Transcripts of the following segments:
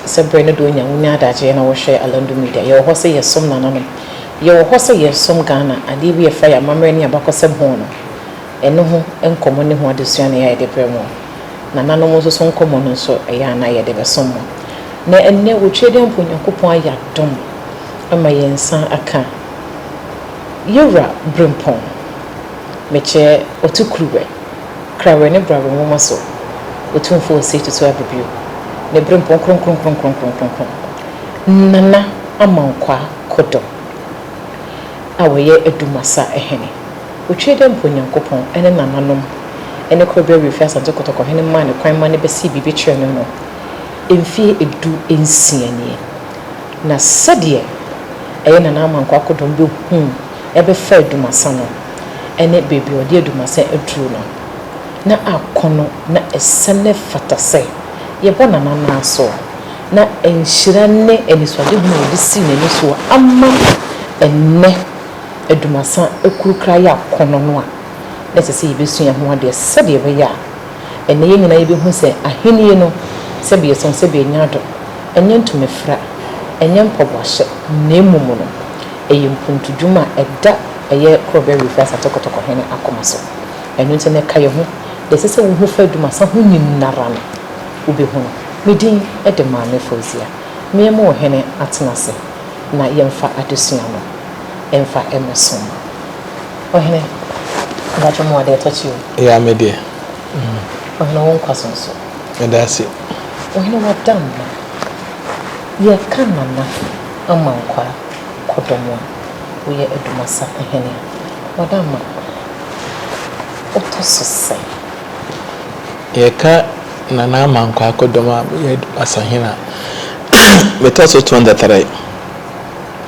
Sabrina doing young Nadaji and I will share a London media. Your horse is some nano. Your horse is some Ghana, and if you fire mamma near Bacosem Hono. And no, and common who are the Siana de Premo. Nanano was so common, so a yana de Besomo. Ne and ne would trade him when you coupon ya dom. And my yen son a can. Yura Brimpon. Meche or two crewe. Craven and bravo woman so. Or 2 4 6 to 12 review. Ne Brimpon cron. Nana amankwa kodo. Awaye edumasa ehene. Uchede mpo nyankopon ene nananom ene krobe refers anto kotoko hene man kwan man be si bibi twere no. Emfie edu ensianie. Na sadie eye nana amankwa kodo mbe hu ebe fa edumasa no. Ene bebi odi edumasa edru no. Na akono na esene fatase. Ye bona nana so. Na enhyira ne eniswade hu odi si n'ani so amma enne edumasa ekurukra ya kono no a lese se yebesu ya ho ade sede be ya enne ye nyina yebehu se ahenie no sebe yeson sebe nyado enye ntumefra enye mpobwahye nemumu no eye mpuntudwuma eda eye krobe refers atokotoko hene akomaso enu nte ne kaye ho lese se wo hu fa edumasa ho nyinara no ubehu no medin ede maame fozia memo hene atenase na yemfa adesua no emfa emerson ohene ngacho mo ade touch you yeah me dear ohene won kwaso so and that's it ohene wadam ye kanana amankwa kodomo wo ye edumasa ehene wadam otosose ye ka nana amankwa kodomo ye edumasa hina metaso 23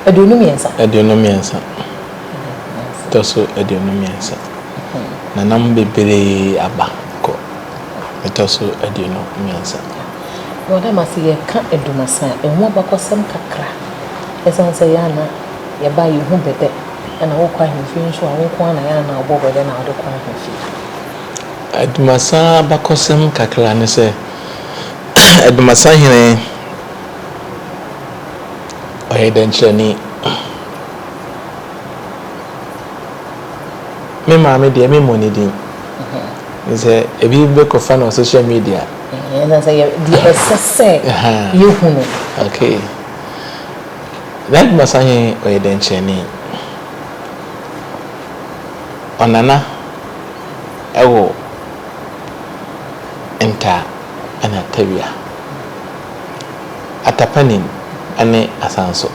Adunumiensa. Toso adunumiensa. Nanam bebere abako. Metoso adunumiensa. Wada masi ye ka edumasa enwo bakosem kakra. Esan se yana ye ba yu hu bebe na wo kwa himfi nso a wo kwa na yana obo bebe na wo kwa himfi. Edumasa bakosem kakra ne se edumasa hine oyedenchani me maame de me monidi is ebi be ko fan on social media and say the essence you hunu okay that masahe oyedenchani onana ewo enta ana tabia atapanin ane asanso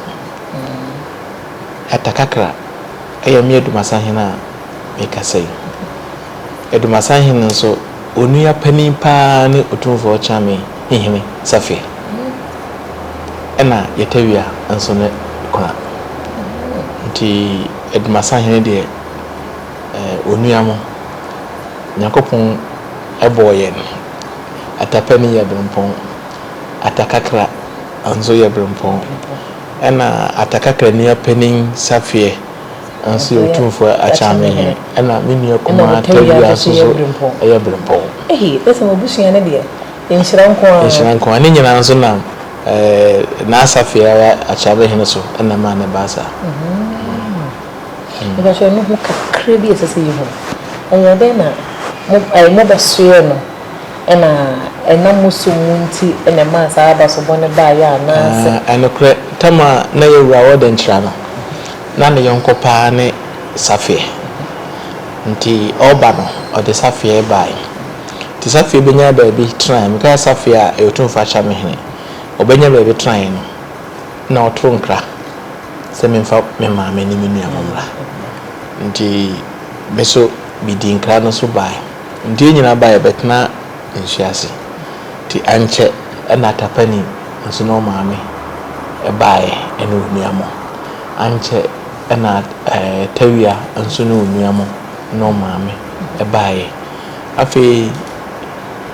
atakakra ayami edumasa mekasai edumasa hina nso onua pani pa ne otumfo chame hihime safi ena yetawia nso ne kwa nti edumasa hina de onua mo nyakopon eboyen atapani ya brempon atakakra anzo ya brempon ena atakakra ni penin safie anso otumfo achame he ena menu akoma tawia so ya brempon esa mabushia na de enshirankon ani nyina nso na na safie ya achame he so ena ma ne basa eba so no ho kakra bi esa se yiho oyo be na mo besuye no ena musumunti ena ma sa aba so bone ba ya na anokre tama na yewura woden nchira no na ne yonko pa ne safie nti oba no ode safie bai ti safie benya ba bi try me ka safie a eotumfa cha me hene obenya ba bi try no na otronkra se me mfa me ma me ni menu amomra nti beso bidinkra no so bai nti nyina bai betna nsiasi ti anche na tapani nso no maame ebae eno nuamo anche na tawia nso no nuamo no maame ebae afi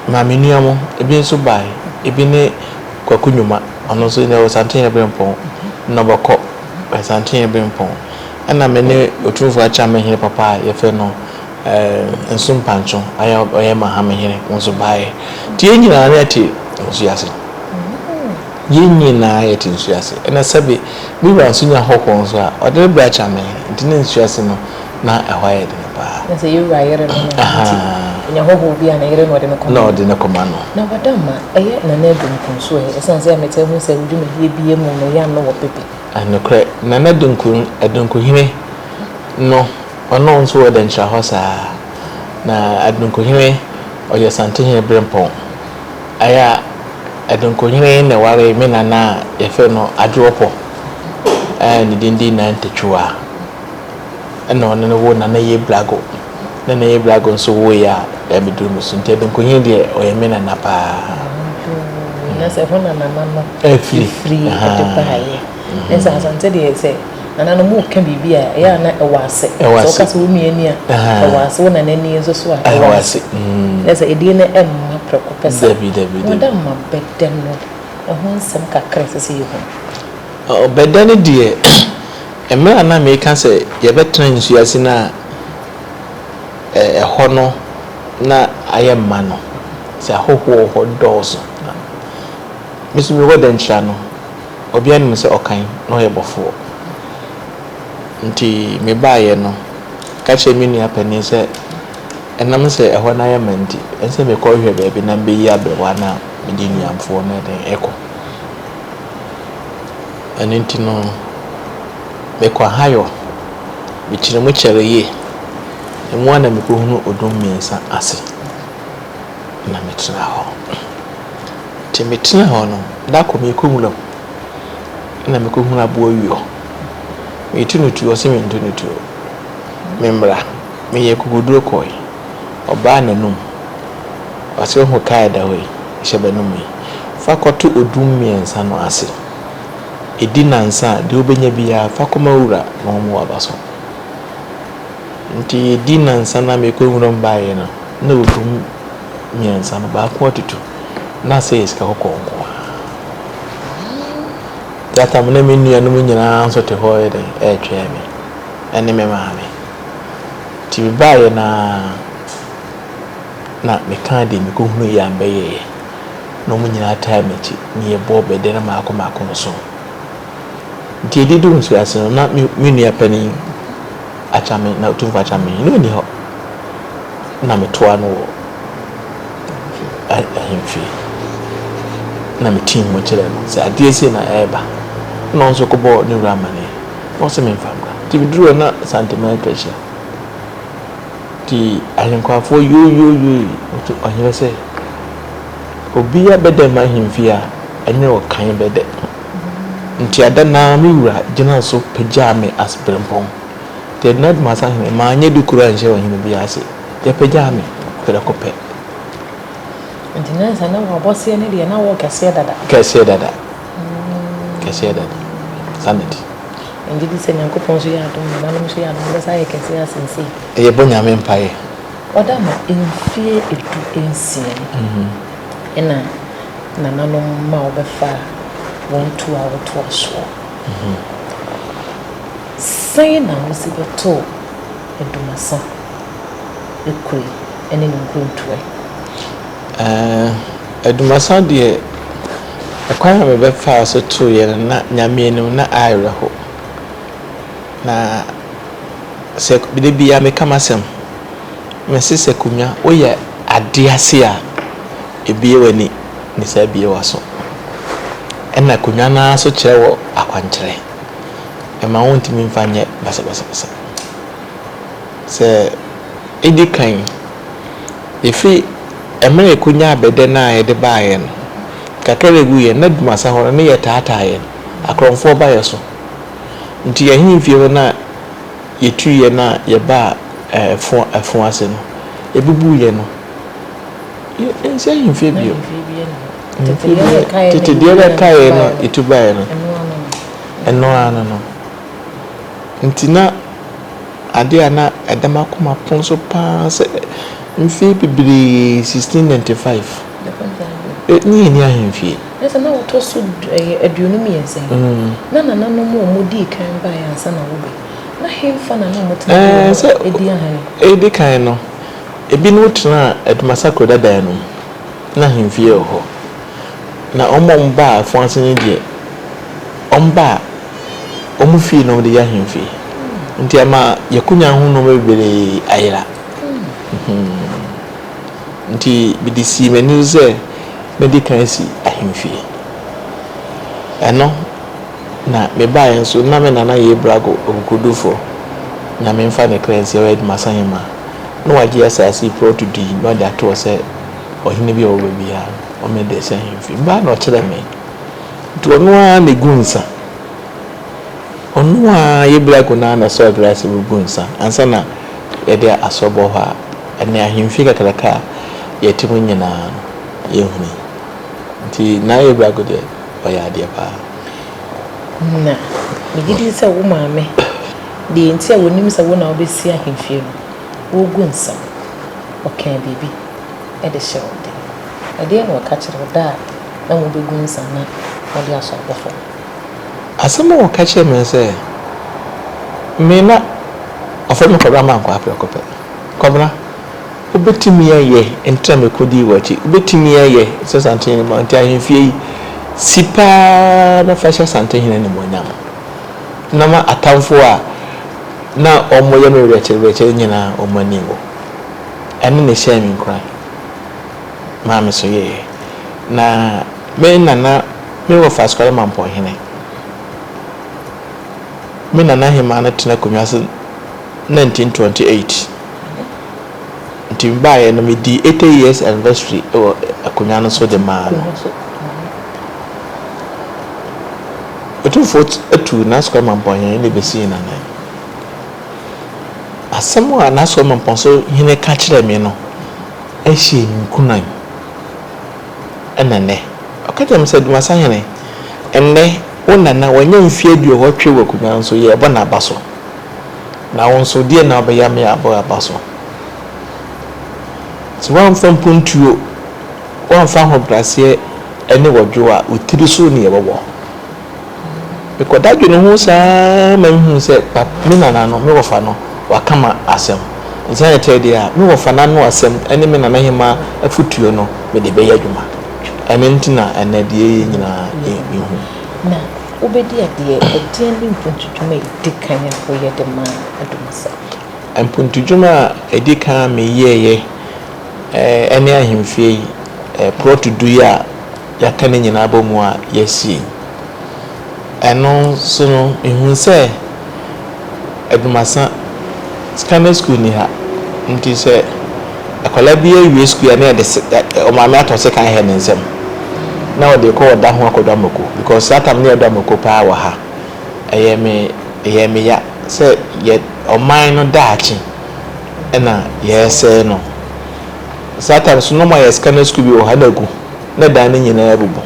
maame nuamo ebi nso bae ebi ne kwakunyuma ono so ne osanten ebrempon no boko osanten ebrempon ana mene otumfu acha me papa ye fe no ensum pancho aya mahame here nso bae ti enyina na ti nso yase yenyi na yet in Suasi, and I said, we were soon a hawk on so, or the branch I mean, didn't Suasi no, not a white in the bar. I say, you write it, and your home will be an iron or in a command. No, in a command. No, but Dama, I yet no never consume. As soon as I may tell me, say, would you make be a moon, young no pippy? And the crack, Nana Dunkun, a Dunkuhime. No, or no one's word and Shahosa. Na Adunkuhime, or your Santini Brimpon. Aya. Adunkuhime na ware me nana yefe no adwopo ni dindi na ntechua na ono no wo nana ye blago na ye blago so wo ya ebidu musu nte adunkuhime de oye me nana pa na se hona nana no free atipaye nsa asante de se nana no mu ka bibia ya na ewase so ka so mi ani a ewase wona nani enso so a ewase nsa edi na emma preko pesa wada ma bedem no ehon sem kakra sese yi ho bedane de emma na me ka se ye betra nsuase na eho no na ayemma no se ahoho ho dozo misu mi wodan cha no obi anim se okan no ye bofo nti me baaye no ka che mi nua pani se enam se eho na ayemma nti ense me ko hwe baabi na be yi abewa na me di nuamfo na den eko aninti no me kwa hayo me kire mu kire ye emu ana me ko hunu odom miensa ase na me tena ho ti me tena ho no da ko me ko mulo na me ko hunu abo wiyo me tunutu o se me tunutu membra me ye kuguduro koi oba nanum o se ho kai da we shebe no me fa koto odum miensa no ase edi nansa de obenya bia fa koma wura no mo abaso nti edi nansa na me ko hunu mbaaye no na odum miensa no ba ko tutu na se iska kokonko data mo na me nua no nyina so te ho yede e twa me ene me maame ti baaye na me kan de me ko hunu ya mbaye no mo nyina time ti ni e bo be de na maako no so nti edi dun so ase no na me nua pani achame na otumfa achame no ni ho na me toa no ahemfi na me team mo kire no se ade se na eba no so ko bo ni ramane no se me famga ti biduro na sentimental sha ti ahenkwa yo to ahire se obi ya bede ma ahemfi a enye o kan bede nti ada na me wura gina so pagya me asbrempon te nad masa hene ma anye dukura nje wa hene bi ase ya pagya me kwela kope nti na sana wa bosse ne de na wo kase dada sanity ndi di se nyankopon so ya adom na no so ya adom besa ye kase asensi e bonya me mpae oda ma enfie edu ensie ena na nano ma obefa won to a woto aso sai na wo se beto edumasa ekuri ene nkuntuwe edumasa de akwan me befa so to ye na nyame enu na ayre ho na se bi bia me kamasem me sese kumya oye ade ase a ebie wani ni sa bie waso ena kumya na so kyerewo akwankyere e ma wonti mi mfanye basa se edi kan efi emre kunya abede na ye de baaye no kakere guye na dumasa ho ne ye taataaye akronfo baaye so nti ye himfie ho na ye tuye na ye ba fo ase no ebubu ye no ye ense himfie bio tete dia kai no itubaye no eno ana no nti na ade ana edama koma ponso pa se mfi bibiri 1695 ni ahemfie esa na woto so aduonu miensen na no mo di kan ba ya ansa na wo be na hemfa na no motena edi ahan edi kan no ebi no tena edumasa kroda dan no na hemfie ho na omba fonse ne de omba omufi no de ya hemfi nti ama yakunya ho no bebere ayira nti bidisi menu ze medical si ahemfi eno na me bae nso na me nana ye brago okodufo na me mfa ne cleanse ya wed masanyema no waje asasi pro to di no da to se ohine bi owo bia o me de se ahemfi ba no kire me to no a ne gunsa onu a ye brago na so glass bu gunsa ansa na ye de asobo ha ene ahemfi kakalaka ye timu nyina ye huni nti na ye brago de oya de pa na megidi se wo maame de nti a wonim se wo na obesi ahemfie no wo gunsa okay bibi e de show de de no ka kire da na wo be gunsa na wo de aso abofo asema wo ka kire me se me na ofo me kobra man kwa aprekope kobra obetimi ye entra me kodi wachi obetimi ye se santin ma nti ahemfie sipa na fashion santin hina ne monyam na ma atamfo a na omoye no reche nyina omaniwo ene ne share me cry ma me so ye na me nana me wo fast kwale mampo hine me nana hima na tena konwase 1928 ntimbaye no me di 80 years anniversary o akonya no so de ma otu fort etu na square mampo hine ne besi na na asemo na so mampo so hine ka kire me no ehie nkunan enane okaje me se duma sahene enne wonana wanya mfie duo hotwe wakunya nso ye bo na abaso na won so die na obeya me abo abaso so wan fam puntuo wan fa ho brase ene wodwo a otiri so ne yebo because no ho sa manhu se me nana no me wofa no wakama asem nse tede a me wofa na no asem ene me nana hima afutuo no me de beya dwuma ene ntina ene de nyina ehu na obedi ade edien bi mpuntudwuma edikan ya ko ye de ma adumasa mpuntudwuma edikan me yeye ene ahemfie pro to do ya yakane nyina abomu a yesi eno so no ehun se adumasa scanner school ni ha nti se akola bi awie school na de o ma me atose kan he nsem na o de ko oda ho akoda mako because that time near damako pa wa ha eye me ya se ye o man no daachi na ye se no that time so no ma ye scanner school bi o ha na gu na dan nyina abubu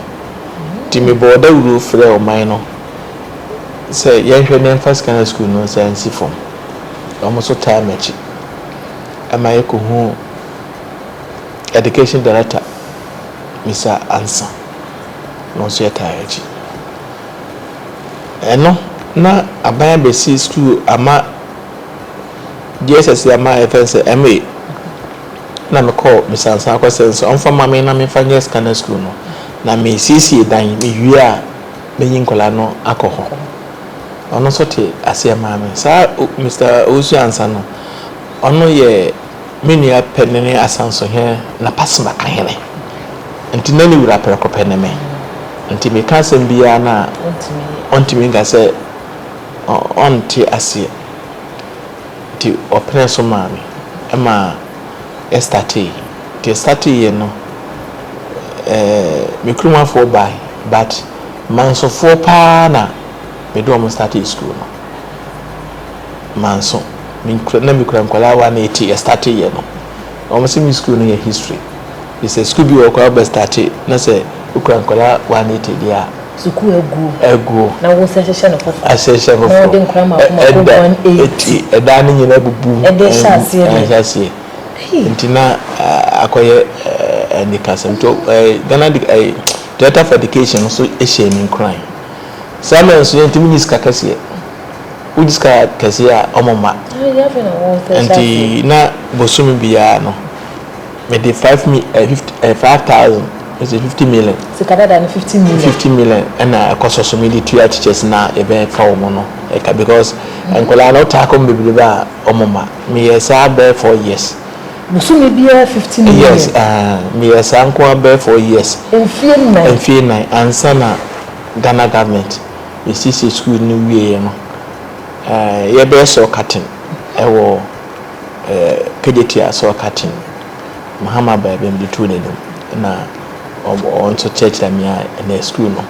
ti me boda wuru frɛ o man no se ye hwɛ ne first scanner school no se ansi form almost time echi ama ye ko hu education director Mr. Ansa no so yetaji eno na aban besi school ama DSS ama FNC MA na me call Mr. Ansa ko sense on form me na me fanya scanner school no na me CC dan me wi a me yinkola no akoho ono so te ase ama me sa Mr. Osu Ansa no ono ye menua penene asanso he na pasma kahene nti nani wura perekopene me nti me kansem bia na ontimi nga se onti ase ti opene so mami ema estati ye no me kruma for by but manso for pa na me do mo start school no manso na me kura nkwala wa na eti estati ye no o mo se mi school no ye history is a school bi wo kwa best start na se ukura nkwala wa na eti dia suku egu na wo se hye no fofa asese fofa na de nkwa ma kuma ko 180 eda ni nyina bubu ede shase ntina akoye ni kasemto Ghana data for education so ehye ni crime samen so ntimi ni ska kase ujiska kase a omoma nti na bosumi biya no me de 5,000 It's 50 million. Sikadada ni 50 million. 50 million and a cost of some teachers na ebe fa omo because enkola no ta kom bibili ba omoma me yes be 4 years. Musumi bia 50 million. Yes, me yes anko be 4 years. Enfie nine ansa na Ghana government the CC school ni wie no ye be so cutting ewo kedetia so cutting Mahama ba be mbi tu ne na on to church that me in school no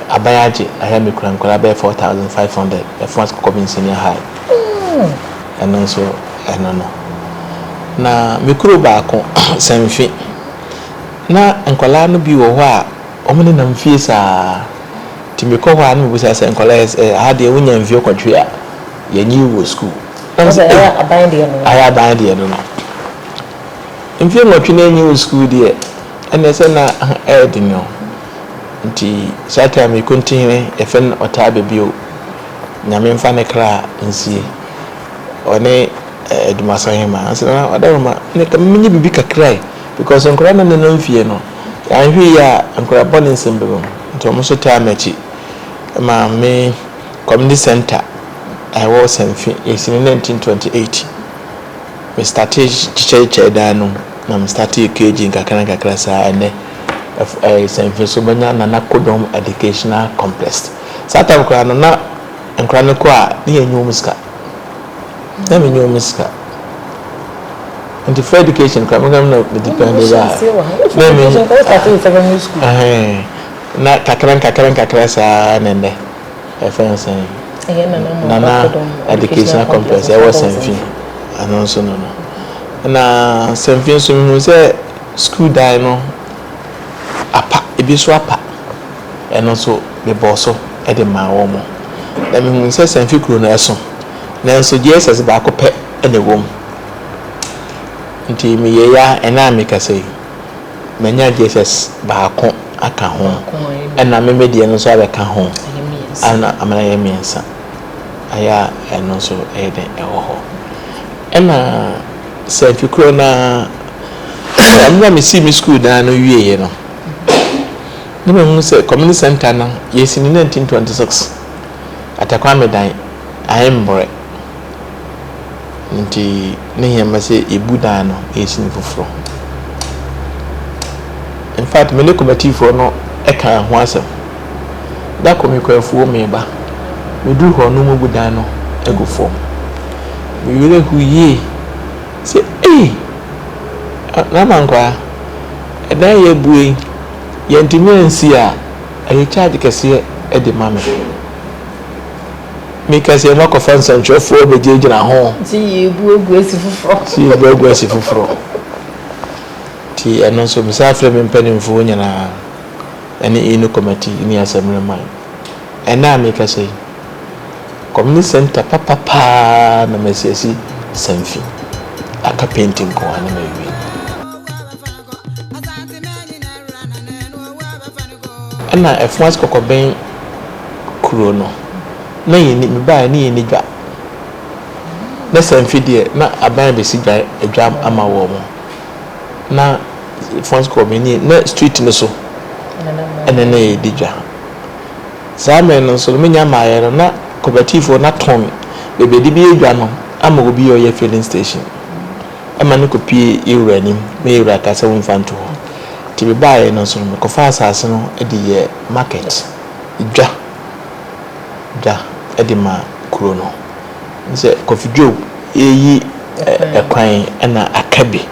abayaje I hear me kura be 4,500 the first coming senior high and also I don't know na me kuro ba ko sanfi na enkola no bi wo ho a omene na mfie sa timi ko ho a no bi sa enkola ha de wonya mfie kwatwe a yanyi wo school aya abande no mfie nwatwe na yanyi wo school de and say na edinyo nti sata me continue efen otabe bio nyame mfa ne kra nsie one edumasahema ansana odaroma ne kaminyi bibi kakrai because nkora na na mfie no anhwe ya nkora bone nsembebo nti omo so time achi ma me community center I was in 1928 we started chiche dano na me started KG kakra sa ene so banya na Kodom educational complex sata nkora na nkora ne ko a ne yanyu muska na me nyu muska and for education come na depend na me na kakra sa nende efense nana educational complex I was in anonso no na semfin so me say school die no apa ebi so apa eno so be boso e de ma wo mo na me say semfin kuro na eso na so Jesus ba ko pe ene wo nti me ye ya ena me ka say manya Jesus ba ko aka ho ena me medie no so abeka ho ana amana ye miensa aya eno so e de e ho ena semfin kuro na amna me see me school da no wie ye no no me say community center na yes in 1926 atakwa me dan ayembre nti ne yema say ebu dan no yes ni foforo in fact me ne committee for no e kan ho asem da komiko afuo me ba me du ho no mu dan no e go form me wele hu ye say na mankwa edan ye buei ye ntimi a aye charge kese e de mame me kase no ko fan sanchofo be gina ho ti ye bu egu esi foforo ti eno so misafre me mpanimfo nyana ene ino committee ni assembly man ena me kase community center papa na mesiasi sanfi aka painting ko ana mewi ana efwas kokoben kuro no na yini me ba ni yini dwa na sanfi de na aban be si dwa adwa ama wo mo na efwas kokoben ni na street no so ene na yidi dwa samen no so me nya maayero na cooperative na ton bebe di bi adwa no ama obi yo ye filling station ama no kopie ewura nim me ewura ka se won fanto ti be baaye no so me ko fa asase no e di ye market dwa e di ma kuro no nse Kofi Job eyi ekwan na akabi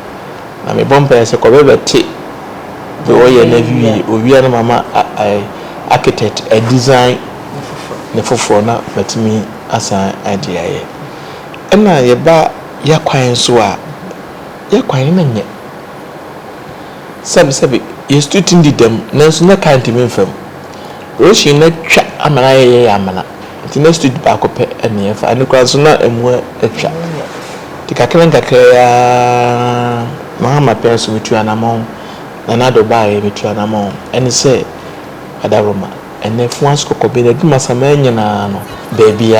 na me bompa se ko bebe ti be wo ye na vi owi na mama architect a design ne foforo na matimi asa idea ye na ye ba ya kwan so a ya kwan na nye sabi ye student didem na so na kan timi mfam roshi na twa amana ye amana ti na student ba ko pe ene fa ani kwa so na emu atwa ti kakran ya mama penso bitu anamon na do ba ye bitu anamon ene se adaroma ene fuans kokobe na duma sama nyina no baby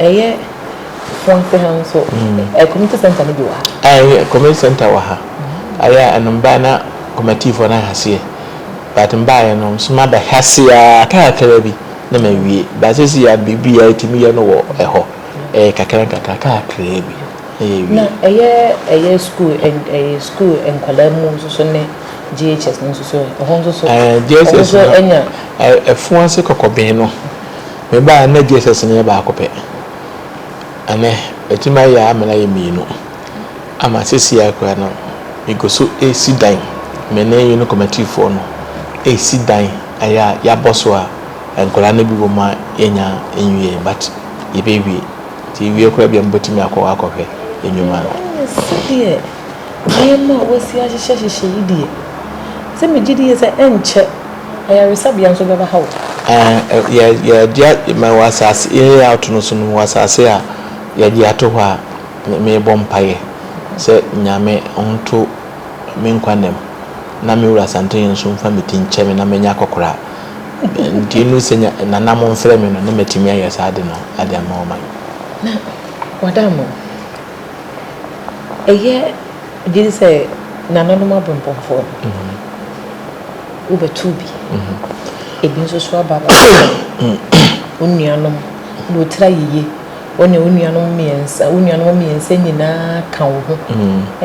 ɛyɛ fonte han so community center no bi wa community center wa ha aya anumba na committee for na hase but mba no so ma ba hase a kakara bi na ma wie ba sesi ya bibi ya timi ya no wo ɛhɔ kakara kakara bi na ɛyɛ school enkwala mu so ne GHS no so GHS enya efuanse kokobin no me ba na GHS ne ba akopɛ ane etima ya amela ye miinu ama sesi akwa no igoso esi dan me na you no committee for no esi dan aya ya boso a enkola na bi wo ma enya enwie but yebewie ti wie kora bia mbotimi akwa akɔhwɛ enyuma no die ayema wosi ahyehyɛ yidie se me gidi se enche aya resabia nso beba hawo ya dia ma wasase ya out no so no wasase a ya di ato hɔ a me bompaye se nyame onto me nkwanem na me wura santen nso mfa metinche me na menya kokora ndi no senya na namon frɛ me no na metimi ayɛ saade no ade ama o man na wadamo eye gidi se na nanom abonpɔfo ubetubi ebi nso so aba onnuanom no tra yiye one onnuanom miensa nyina ka wo ho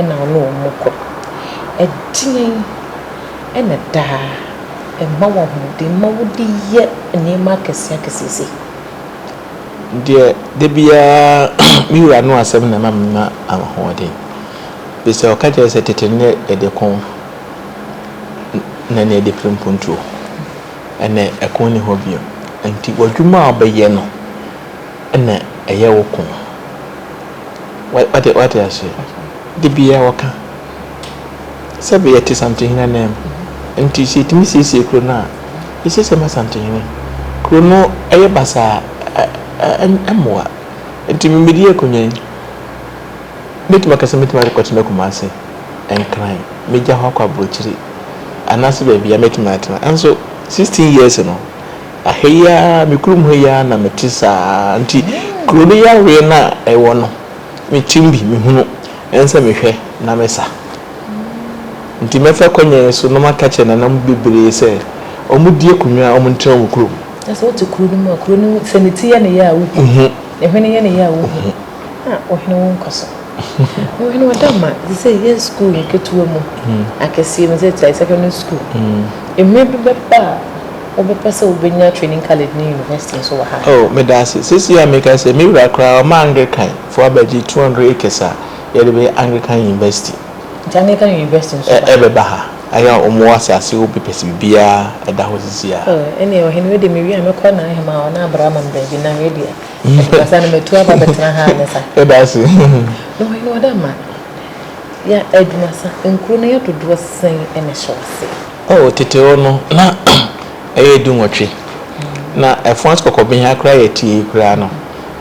na ono omokɔ edin ena da emma wo ho de ma wo de ye nema kese de bia miura no asem na mama amahode bese o kaje se tetene edekon na ne de prempuntu ene ekon ni hobio anti wadwuma obaye no ene eye wokon what ya say de bia waka sabe yete something na nem anti si timi sisi kro na isi se ma something ni kro no eye basa amwa anti mimidi ekonyen metima kasa metima rekɔt na kumase enkran meja hɔ akwa brochiri anase ba bia metima atena anso 16 years no aheya mikurum heya na metisa anti kroni ya we na ɛwɔ no metimbi mehunu ensa mehwɛ na mesa nti mefa konye so no makache na nam bebre se omudie kunwa omuntra mu kurum asa wotu kroni saniti ya ne ya wo ehwene ya ne ya wo ohene won koso ohene wadama they say yes school ketuwa mu akesi no say secondary school maybe beba obepesa obenya training college ni university so wa ha me dase sisi ya make say me wura kra o Anglican for abaji 200 acres a ye be Anglican university Anglican university so ebeba ha aya omo asase obi pesi bia eda ho sisi ya ene ohene we de me wi amekɔ na ahema ona abraham baby na ready because na metu aba betra ha nesa edase no ohene wadama ya edumasa nkuru na yododo sen ene shose tete ono na edu nwotwe na efons kokobin ha kra yeti kra no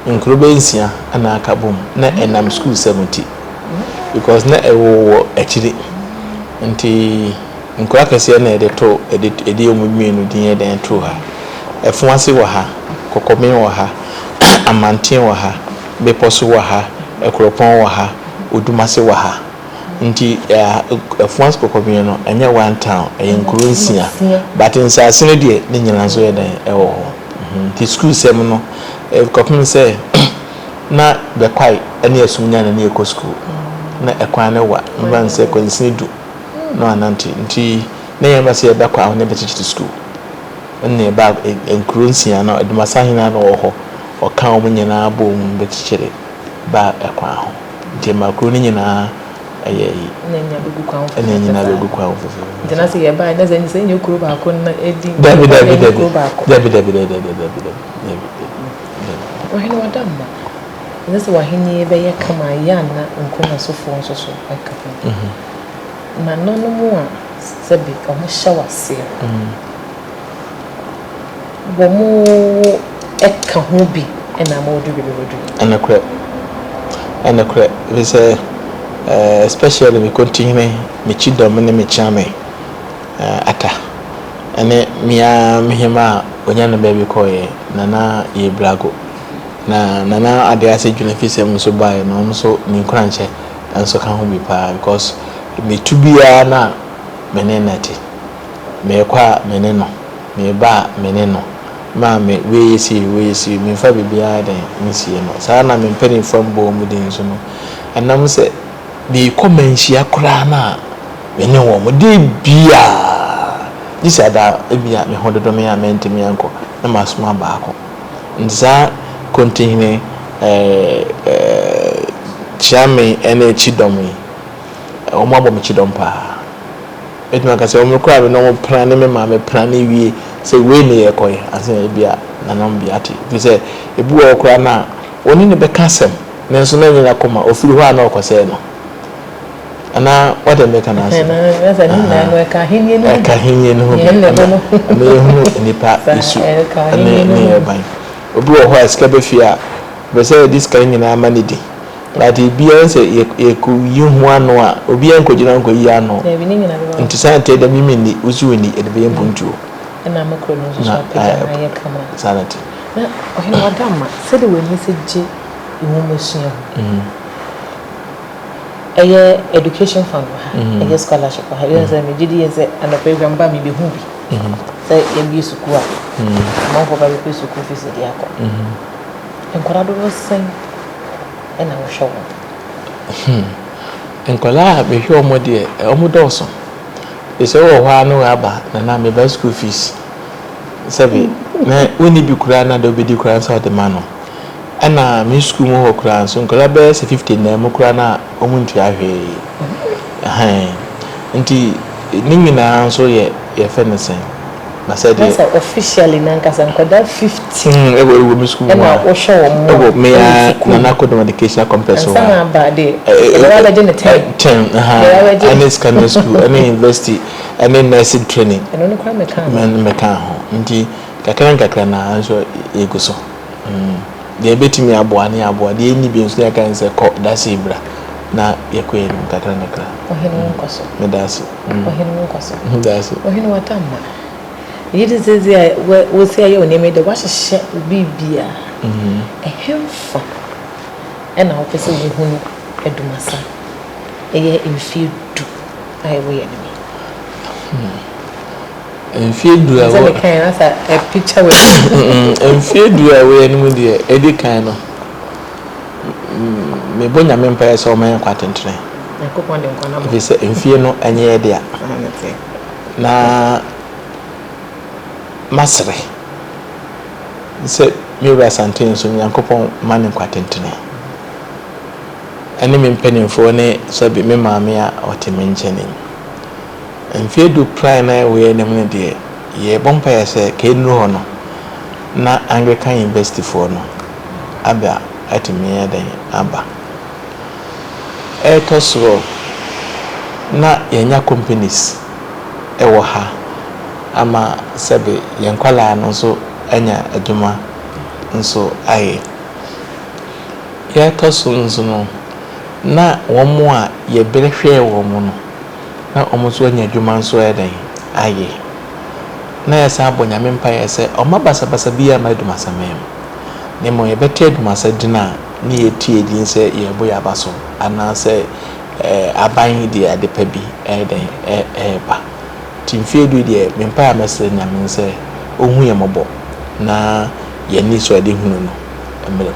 nkuru bensia ana akabom na enam school 70 because na ewo akiri nti nkura kase na edeto ede omumenu din eden to ha efonse wo ha kokobin wo ha amanten wo ha beposo wo ha ekropon wo ha odumase wo ha nti efonse kokobin no enya one town nkuru nsia but nsase no de ne nyina so eden ewo ho nti school sem no kokobin say na be kwai ene asumunya na ne ekɔ school na ekwan ne wa mban se kwansi du no ananti nti na yamba se be kwa ne be teach school ne ba nkuru nsia na edumasa hina na wo ho oka o nyina bo mu be teach ba ekwan ho nti makuru ne nyina ayeyi nenya begu kwa ofo nenya begu kwa ofo ntina se ye ba na zanyi se nyo kuro ba ko na edi dabi ohene wadamma nese wahene be ye kama ya na nkona sofo nso so akafa na nono mu a sebi ka ho shawase bo mu eka ho bi na ma odu bi anakre we say especially we continue me chidom ne me chame ata ene mia mehema onya na baby koye na ye brago na nana ade ase dwene fi sem so bae no so ni nkranche anso ka ho bi pa because me tubia na menenati me kwa meneno me ba meneno ma me we si me fa bibia den nsie no saa na me mpeni from bo mu den so no anam se bi komanhia kura na mene wo mo de bia disada ebia me hododo me ya mentimi anko na masoma baako nza continue chame ene chidomi o mo abom chidom pa etuma ka se o mo kura me no plan me ma me plan wie se we ne ye koy asen bia na nam bia ti bi se ebu o kura na oni ne be kasem nenso na nyina koma ofiri ho ana okose no ana what the make na say na say na no ka hinye no me hu nipa isu ne ban obi wo ho aska be fia be say this kan nyina amanidi but bia say ye ku yi hu ano a obi an kogina nko yi ano nti sante da mimi ni uzu ni e de be mpuntuo na makro no so apeka na ye kama sanati na ohino wadama say the we message iwo masua eye education fund ha eye scholarship ha ye say me gidi ye say an program ba me be hu bi say ye bi suku a ma ko ba be suku fi se dia ko enkwara do sen ena wo hwo enkwala be hwo mo de o mo doso ese wo hwa no aba na me ba school fees sabi na woni bi kura na do be di kura sa de mano ana me school mo ho kura so enkwala be 50 na mo kura na o mu ntua hwe nti ninyina so ye fenesen na said yes officially na nkasa nkoda 50 ewo me school mo wo show mo me na ko education complex so na ba de wa be de 10 and it's kind of school and university and nursing training and no kwa me kan ho nti kakran na so eguso de betimi aboa de ni bi nso ya kan se ko da se bra na yekoye kakran ohino nkoso me da se ohino nkoso da se ohino watama yidi zeze we say ayo ne me de wa hye bibia ehemfa ena wo pese wo hunu edumasa eye emfiedu ai we ye ne emfiedu a wo kan na sa a picture we emfiedu a we ne de edi kan no me bonya me mpa so man kwatentene akopon de nkwana mo vise emfie no anye ye de a na masre se mi wa santen so nyankopon mane kwatentene ene me mpanimfo ne sabi me maame a oteme nchene emfie du plan na we ne mu de ye bompa ya se ke nu ho no na Anglican University for no aba atime ya den aba etosro na yenya companies ewo ha ama sabe yankwala no so anya adwuma nso aye ya toso nso no na womo a ye berehwe womo no na omoso anya adwuma nso eden aye na ya sa abonya mempa ya se omabasa bia ma adwuma samem ne mo ye bete adwuma sadina ni etie din se ye boya baso ana se aban di adepa bi eden ba timfedu de mempa ya mesre nyame se ohu ye mobo na ye ni so ade hunu no emre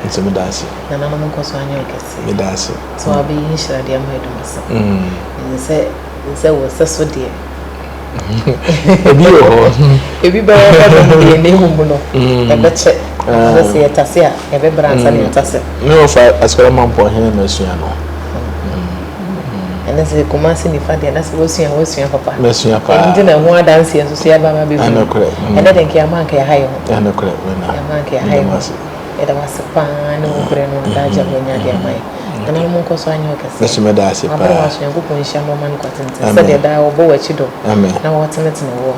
nti dasi na na mo koso anyo kese me dasi so abi inshira de ma edu masa se wo seso de ebi ho ebi ba ya de ne hu no e be che na se etase a e be bransa ne etase me ofa askola mampo hene na sua no ene se komasi ni fade na se wo sua papa me sua pa ndi na ho adanse so so ya ba ma be ana kore ene den ke amanka ya hayo ana kore na amanka ya hayo eda wasipa no breno ndaja bonya de amai na mo nkoso anyo kese na shime da ase pa abere waso yanko nshia mo man kwatente se de da obo wachi do na wotenete no wo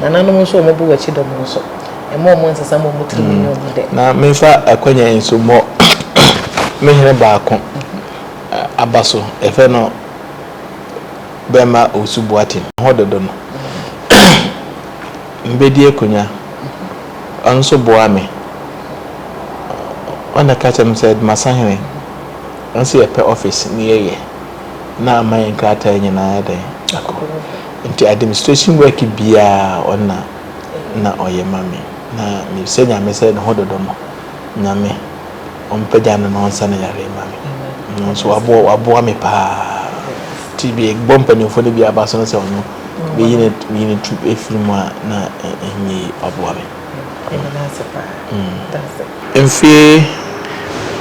na nanom nso mo bo wachi do mo nso e mo nsesa mo mutiri mo nyo de na mefa akwanya enso mo mehere baako abaso efe no bema osubuatin hododo no mbedi ekonya anso boa me ona catch him said masahene anso ye pe office ni ye na amayen krata nyina ade akọ nti administration work bia ona na oye mami na me se nyame se ne hododo no nyame ompagya no nsa na yare mami no so wabo me pa ti bi bompanifo ne bi abaso no se ono be yine trip efimu na enyi wabo me mfie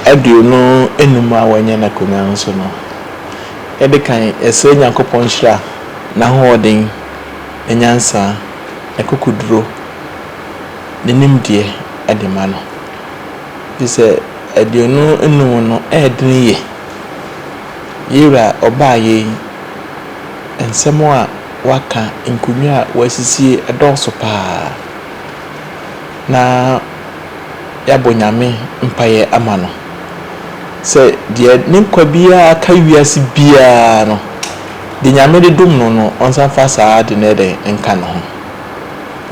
aduonu enum a wanya na konya nso no ede kan ese nyankopon hira na hoden enyansa ekokuduro nenimdie adema no dise aduonu enum no edene ye yira obaye ensemo a waka nkunya wasisi edoso pa na yabonyame mpaye amano se die ninkwa bia ka wiase bia no de nyame de dum no onsan fa saa de ne de enka no ho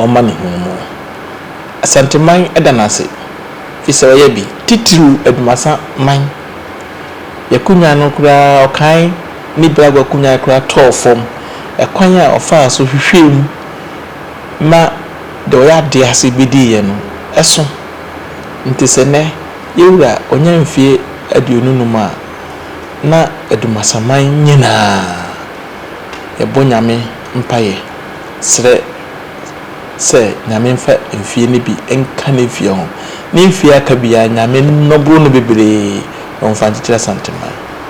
omma ne humu asanteman edanase fi se ye bi titiru edumasa man yakunya no kura okan ni bragwa kunya kura tofom ekwan a ofa so hwehwem ma de oya de ase bidi ye no eso nti se ne yewura onya mfie aduonu numa na edumasaman nyina ebonyame mpaye sre se nyame mfa mfie ne bi enka ne fie ho ne mfie aka bia nyame nobro no bebre onfa ntira santema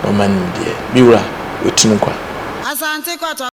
o man die biwura otinu kwa asante kwa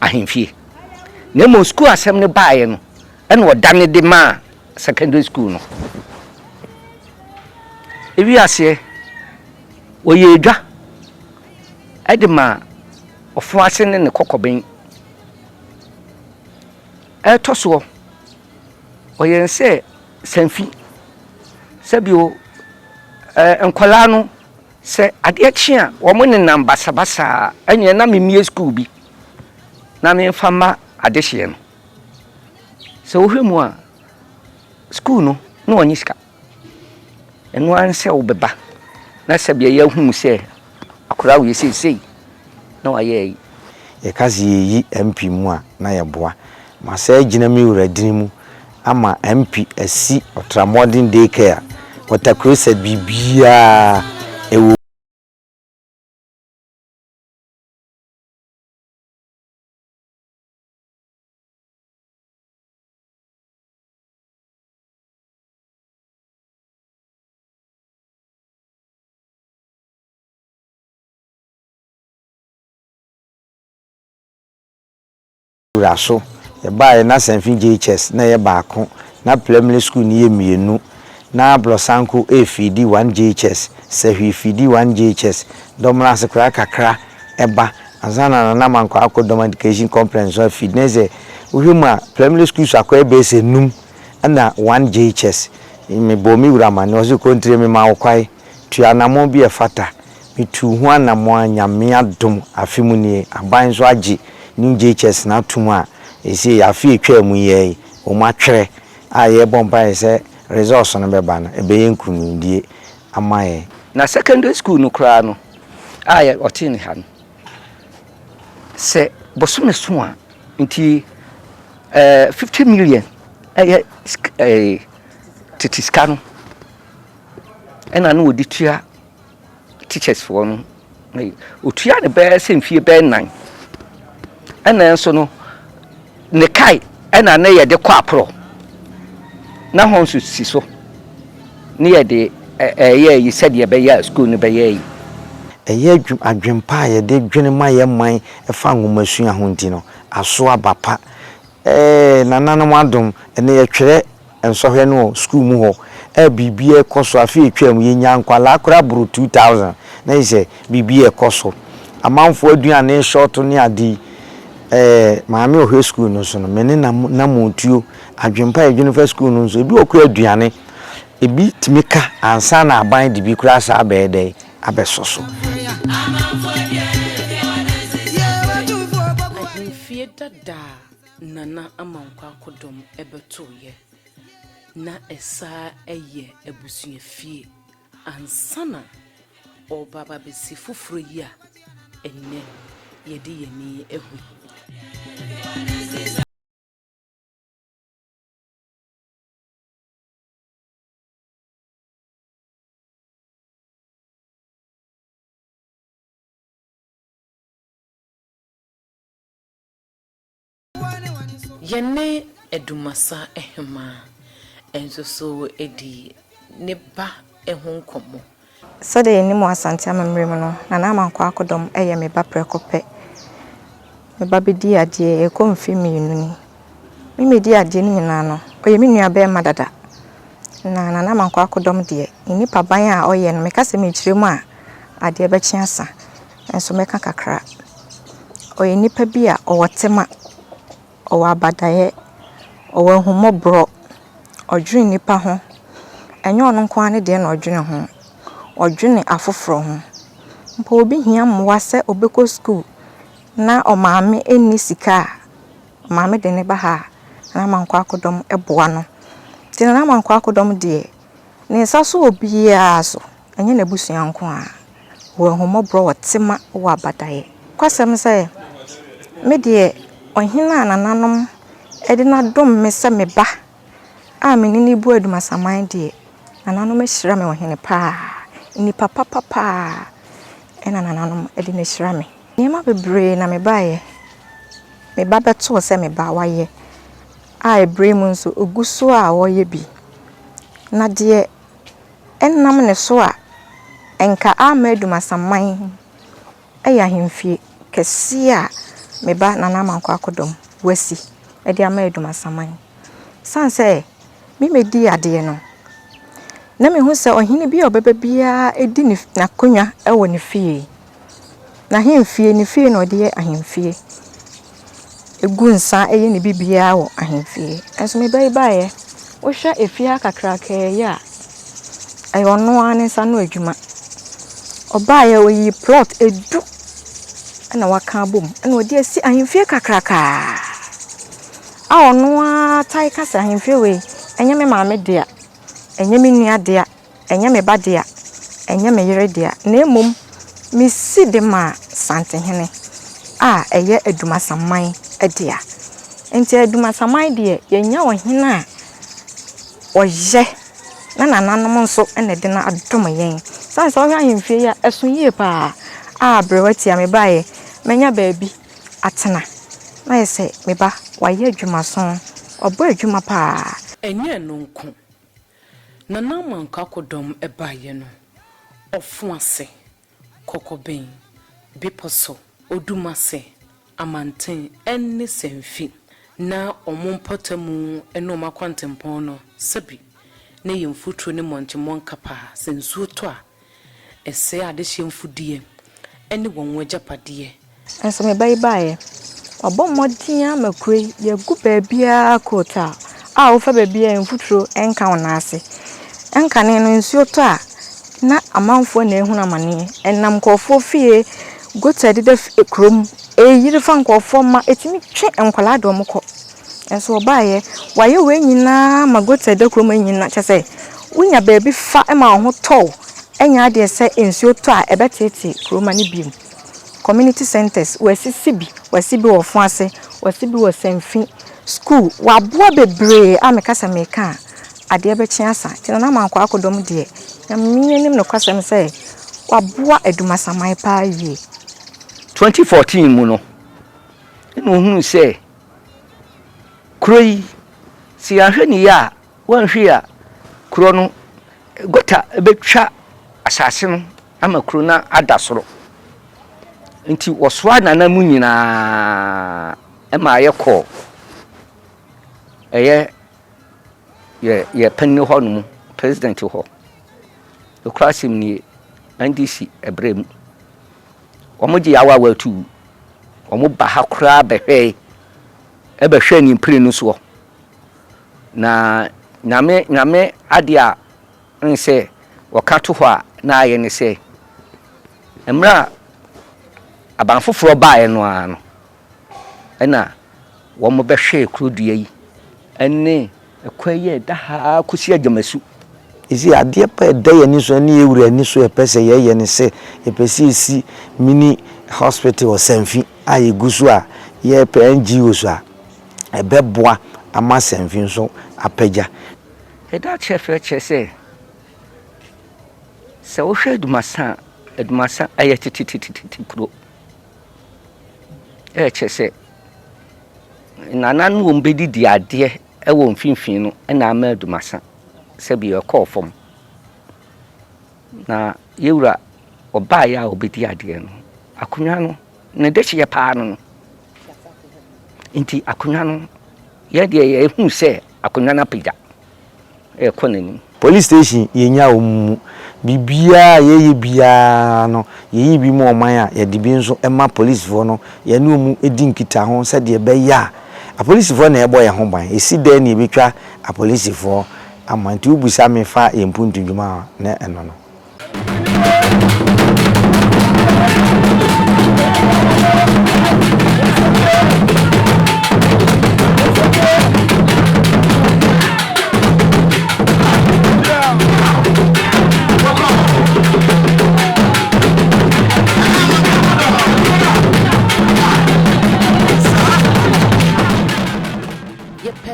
ahemfie na mo school asem ne baaye no ene odane de ma secondary school no ewi ase oye edwa edema ofo ase ne kokoben toso oye se sanfi sabio enkola no se ade achia wo mo ne namba sabasa anye na memie school bi na me fama ade hye no se wo hwemu a school no no onyiska eno anse wo beba na sabia ya hu se akura wo yesei na wa ye e kazi yi MP mu a na ye boa ma se gina mi wura dini mu ama MP asi Ultramodern Daycare Water Crusade bibia ewo so ye bae na Sanfin JHS na ye baako na primary school ni ye mienu na Blosanko efidi 1 JHS sehwi fidi 1 JHS domra sekra kakra eba azana na manko akodom education conference of fitness uhima primary school akwa ebese num na 1 JHS me bomi urama no so kontre me ma okwai tuanamo bi e fata mitu hu anamo anyame adom afimu ni aban so agi ni JHS na tuma esi afi etwa mu ye o ma twere a ye bompa se results no beba na ebe yenkunu die amaye na secondary school no kra no aye otini ha no se bosome so a nti 50 million aye titiska no ena no odi tua teachers for no otua ne be semfie be 9 ena enso no ne kai ena na ye de kwa pro na honsu siso ne ye de ye yi said ye be ya school ne be ye eye adwempa ye de dwene ma ye man e fa ngomasu ahonti no aso abapa nananom adom ene ye twere ensohwe no school mu ho bibie koso afi etwam ye nyankwala akora buru 2000 na ise bibie koso amanfo aduane short ne adi maame ohwe school no so no mene na montuo adwempa university school no so ebi okura aduane ebi timika ansa na aban de bi kura sa abede abesoso ahemfie dada nana amankwa akodom ebetoye na esa eye ebusuafie ansana obaba besi fufuro yi a enne yedi yeni ehu yene edumasa ehema enso so edi ne ba ehun komo so de ni mo asante amamre mu no na na mankwa akodom eye me ba prekope me ba bedi ade e ko mfi mienu ni me di ade ni nyina no oye me nua be madada na na mankwa akodom de ni pa ban a oye no me kase me kiremu a ade be chiasa enso me ka kakra oye nipa bi a owotema owa abadaye owa humobro odwene nipa ho enye ono nko ane de na odwene ho odwene afoforo ho mpa obi hia mwa se obeko school na omaame eni sika maame de ne ba ha na mankwa akodom eboa no ti na mankwa akodom de ne saso obi ya so enye na busuan nko a wo humobro wotema wo abadaye kwasem se me de ohina nananom ede na dom me se me ba a me ni bu aduma saman de nananom ehira me ohine pa ni papa papa ena nananom ede na ehira me niema bebre na me bae me ba beto se me ba waye a ebre mu nso oguso a woye bi na de ennam ne so a enka ama aduma saman eya hemfie kese a me ba na na mankwa akodom wasi e dia ma edumasaman san say me medi ade no na me hu say ohene bi obeba bia edi ni nakonwa e wo ne fie na hemfie ne fie no de ahemfie egu nsa eye ne bibia wo ahemfie enso me bai bae wo hwa efia kakraka ya ayo no ane sa no adwuma obaye oyi plot edu na waka bom na odi asi ahemfie kakraka a ono a tai kasa ahemfie we enye me maame dia enye me nua dia enye me ba dia enye me yere dia na emom me si de ma santehene a eye edumasaman edia enti edumasaman de yenya ohena oye na nananom nso ene de na adom yen san so hwa ahemfie ya eso yie pa a brewati a me bae menya baabi atena na yese me ba waye adwumason obo adwuma pa enye no nko na namanka akodom ebaye no ofo ase kokoben biposo odumase amanten enne semfi na omumpotamu eno makwantempon no sabi na yemfutuo ne monchemon kapa sensuo to a ese ade hyemfudie ene wonwo japade enso me bae obommodin amakure yegu baabia kota a wo fa baabia emfuturo enka wonase enka ne no nsuo to a na amanfo na ehuna mane enam kofo fie gota de krom eyire fa nkofo ma etimi twe enkwala do mko enso obaye waye we nyina magota de krom nyina chese wunya baabi fa ema ho to enya ade se nsuo to a ebetete kroma ne biem community centers wasibi wo fuase wasibi wo semfi school waboa bebre amekasa meka ade be chiasa tina na mankwa akodom de na minyenim no kwasem say waboa edumasaman pa wie 2014 mu no eno hunu say kroi si ahwani ya wanhwe a kro no gota betwa asase no ama kro na adasoro nti woswa nana mu nyina ema yekọ ye penni ho no president ho the class ni NDC ebrem omoji yawa watu omo ba hakura behwe ebehwe ni mpire no so na nyame adia nse wakato ho a na aye ne se emra abanfoforo baaye no ano ena wo mo behwe krodua yi enne ekwaye da ha kusi agamasu isi ade pa da ye ni so ne ewura ni so epese ye ne se epese isi mini hospital o Semfi aye gusu a ye pe NGO so a ebeboa ama Semfi so apagya eda chefe chese se wo hwe edumasa aye titititi kro chese nanan wo mbedi di ade e wo mfinfin no na ama edumasa sebi e call from na yewura oba ya obedi ade no akunwa no ne dechi ye pa no nti akunwa no ye de ye hu se akunwa na pija e konani police station yenya omu bibia ye bia no ye bi mu oman a ye de bi nso ema police fo no ye no mu edi nkita ho se de be ya a police fo na ebo ye ho ban esi de na ebetwa a police fo amanti ubusa me fa empuntu dwuma na eno no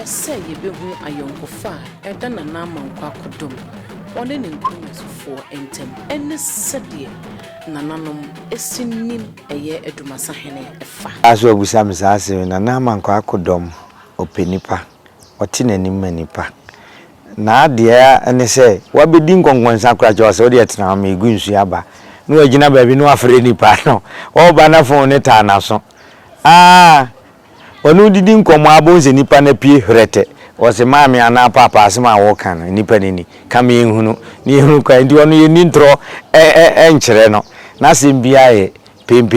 Say ye be who a young fa, and then a namanka akodom. One in increments for entem, and said ye, Nananum, esinim a year edumasahene a fa. As we Sam Sassi, and a namanka akodom, or penipa, or tinany manipa. Na dear, and they say, what be dinkong when Sacra was odiat now me gunsiaba. No, Gina baby, no afraid any partner, or banner for Netana so. onu didi nkomo abonze nipa na pie hrete o se maami ana papa asema wo kan nipa nini kam yenhunu ni ehunu kwa ndi onu yeni ntro enkyere no na sembia ye pem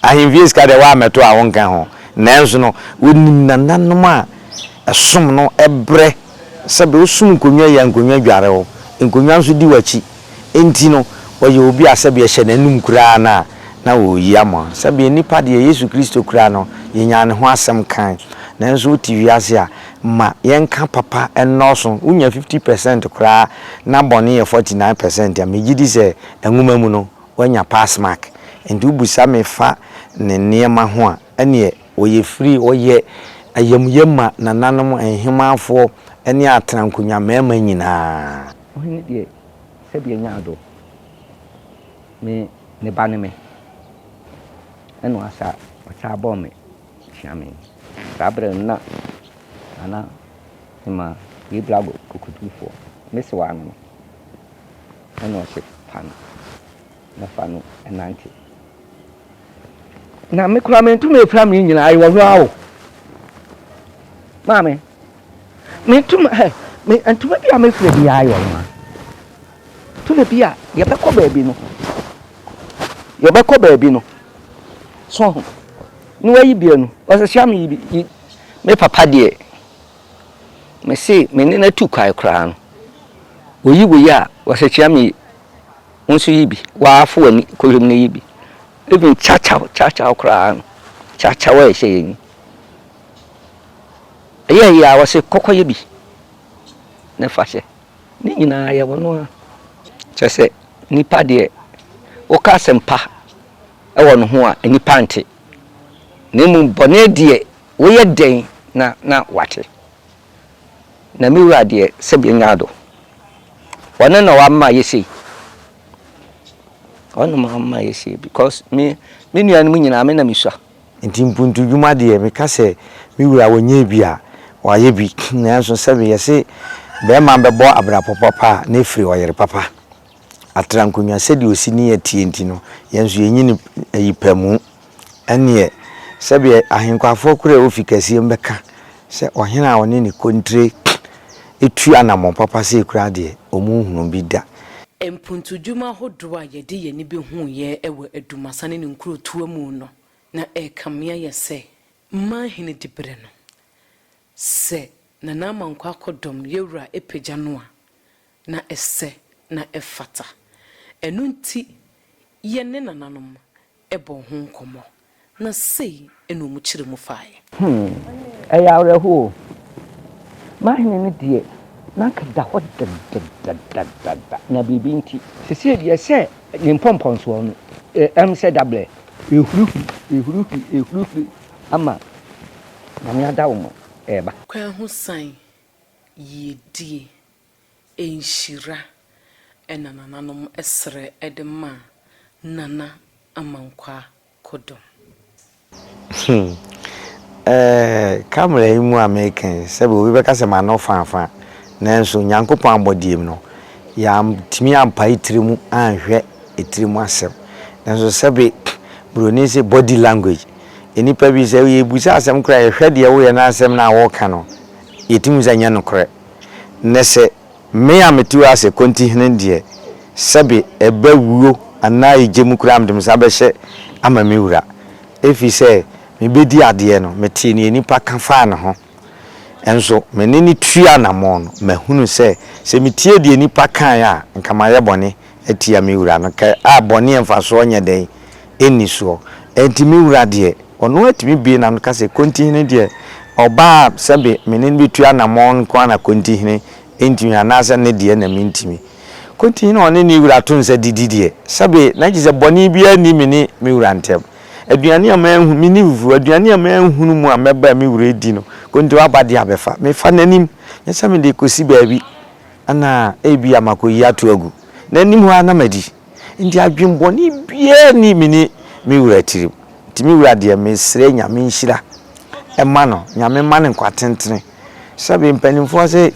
ahimvies ka de wa meto a won kan ho nanso no wonim nananom a esom no ebre sebe osum nkonwa ya nkonwa dware ho nkonwa nso di wachi enti no oye obi asebe ye hye nanum kura na wo yama sebe nipa de Yesu Kristo kura no yenya ne ho asem kan nanso ti wiase a ma yenka papa enoso unya 50% kura na bone ye 49% a megidi se enwuma mu no wanya pass mark enti ubusa me fa ne niema ho a ene oye free oye ayamyema nananom enhemafo ene atrankunya mema nyina ohini de sebe nya ado me ne bane me eno asa bome chame sabre na ana ma yiblago kokutufo meswa no eno se pana na fanu enanti na me kura me tume fra me nyina ayi wo hwa mame me tume me antuma bia me fra bia ayi wo ma tume bia ye be ko baabi no so no wayi bia no o se sia me yi me papa de me se me ne na tu kwai kra no oyi a o se sia me unsu yibi wa afu ani ko hwem ne yibi even cha kra no cha wa she yin ya wa se kokoye bi ne fa she ni nyina ya wono che se nipa de o ka sempa e wono ho a nipa nte ne mu bone de wo ye den na wate na mi wura de se bi nyado wono na wa ma yesi ono mama yesi because me nuanu mu nyina me na misua enti mpuntu dwuma de me ka se mi wura wonye bi a wa ye bi na so sebe yesi be ma bebo abrapo papa na efiri oyere papa atrankunya se de osini ya tienti no yenso yenyini ayipamu ene sebe ahenkwafo kura ofikasi mbeka se ohena woni ni kontre etu anamon papa se kura de omuhunu bi da empuntu dwuma hodo a yede ye ni be hu ye ewe edumasane ne nkrotuwa mu no na ekamia ye se ma hene dibre no se na na mankwa kodom yewura epagya no a na ese na efata enunti ye ne nananom ebo ho nkomo na sei eno mu kire mu faaye eya rehu ma hene ne die na kada ho da na bibi nti sese de se ni pompon so no se double ehuru ama na me ada wo eba kwa ho san yedie enshira enanananom esre edema nana amankwa kodom kamera yi mu American sebe obi beka se ma no fanfa nanso nyankopon abodiem no ya timi ampa itirimu anhwe itirimu asem nanso sebe broni se body language enipa bi se ye busa asem kra ye hwe de wo ye na asem na wo ka no yetimu za nya no kre nese me ametu ase konti hene de sebe eba wuo ana yegemu kra amdem sabehye ama mewura efi se me bedi ade no meti ni enipa ka fa na ho enso menini tua na mo no mahunu se metie de enipa kan a nka maye bone atia mewura no ka a bone emfa so onye den eni so enti mewura de ono atimi bi na no ka se kontinue de oba sebe menini bi tua na mo nko na kontinue enti na asa ne de na mentimi kontinue one ni wura to nsa dididie sebe na gise bone bia ni meni mewura ntem aduane a man hu mini vuvu aduane a man hunu mu a meba mi wure di no konti abade abefa me fa nanim nyesa me de kosi baabi ana ebi amakoyi ato agu nanim ho ana madi ndi adwembo ni bia ni mini mi wure tirim ti mi wure de me sre nya me nhira ema no nya me ma ne kwatentene sabe mpanimfo se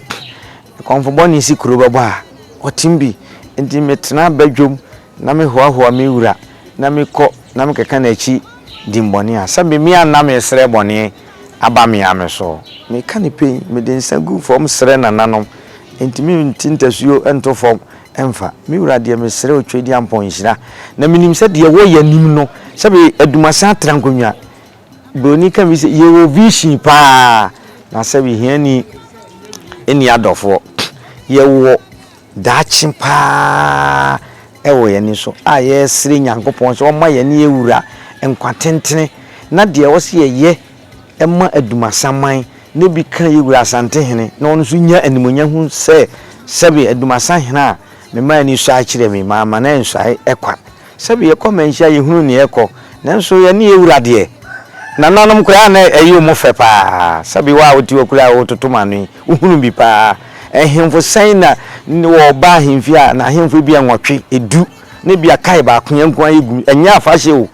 konfo boni si kuro bebo a otimbi ndi metena badwom na me hoahoa me wura na me ko na me keka na chi dimboni a sabe mi anam esre boni aba mi ame so me ka ne pen me den sagu fom sre nananom entimi ntintasuo ento fom emfa mi urade me sre otwedi ampon hira na minim se de wo yanim no sabe adumasa trankonwa broni ka mi se ye wo vision pa na sabe hiani eni adofo ye wo dachi pa ewo yani so aye sre nyankopon so ma yani ewura enkwatentene na de wo se ye emma adumasaman ne bi kan ewura asante hene na ono so nya animonya hu se sabe adumasa hene a me ma ni so a kire me ma na nso ai ekwa sabe ye komanhia ye hunu ne ekọ nanso ye ne ewura de nananom kura na ayi mo fe pa sabe wa oti okura wo totomanu uhunu bi pa ehemfo san na wo ba hemfi a na hemfo bi anwotwe edu ne bi akai ba ko yanko ayegu enya afahye o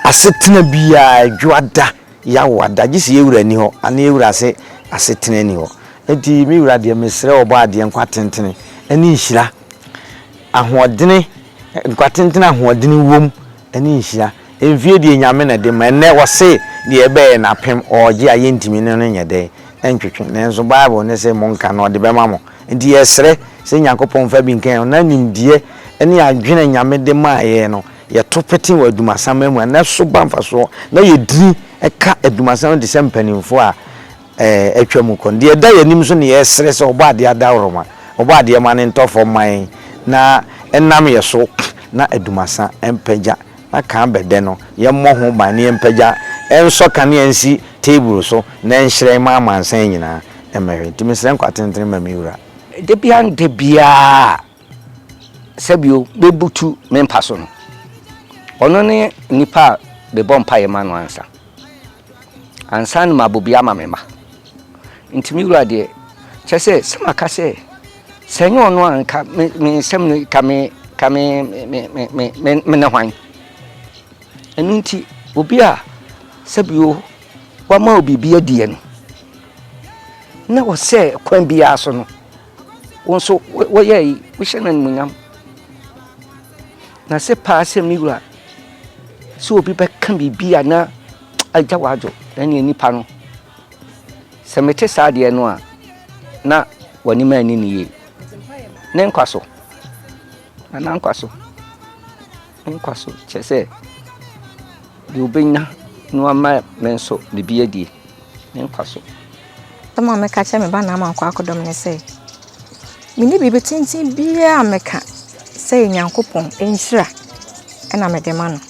asetena bia adwada ya wada gisi ewura ni ho ana ewura se asetena ni ho enti mi wura de mesre obo ade enkwatentene ani nhira ahoodene enkwatentene ahoodene wom ani nhira envie de nyame na de menne wose de ebe na pem oje ayentimi ne no nyede entwetwe nenso bible ne se monka no de bema mo enti yesre se nyankopon fa bi nkan na nimdie ene adwene nyame de maaye no ye topeti wa adumasam mu na so bamfa so na ye diri eka adumasam de se mpanimfo a atwam kon de da yanim so ne yesre se oba de adawroma oba de ma ne ntofo man na enam ye so na adumasa empagya na kan bede no ye mo ho ba ne empagya enso kan ensi table so na enhyere ma amansan nyina emewe timisren kwatenten ma miura de bia sabio bebutu mempaso no ono ne nipa be bompa ye manu ansa no mabobia ma mema ntimi wura de chese semaka se senyo ono anka me sem kame me hwan enunti obia sabio wama obibi adie no na wo se kwan bia so no wonso wo ye wo hyena munyam na se pa se miwura so obi be kan bibia na agya wajo na nipa no se mete saade no a na wani mani ni ye na nkwaso na nkwaso chese de obenya no ama menso bibia die na nkwaso tama meka che me ba na ma kwa akodom ne se mini bibi tintin bia meka se nyankopon enhira ena me de ma no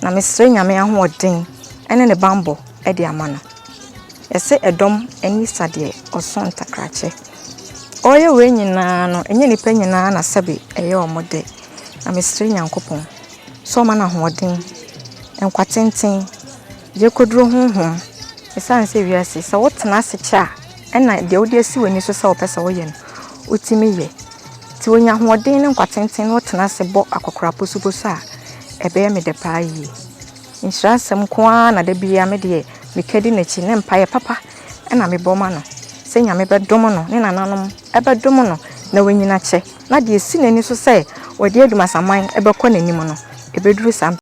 na mesre nyame ahoden ene ne bambo e de ama no ese edom eni sade oson takrache oye we nyina no enye nipa nyina na sabe eye omode na mesre nyankopon so ma na ahoden enkwatenten je kodro honhom esan se wiase se wotena asecha ena de wodi asi wani so se opesa wo ye no otimi ye ti wonya hoden ne nkwatenten wotena ase bo akokora posuposo a ebe me de pa yi insurance kwa na de bia me de me kedi na chi ne mpa papa ena me bo ma no se nya me bedom no ne nananom ebedom no na wanyina che na de esi nani so se wodi aduma saman ebekọ nanim no ebeduru sam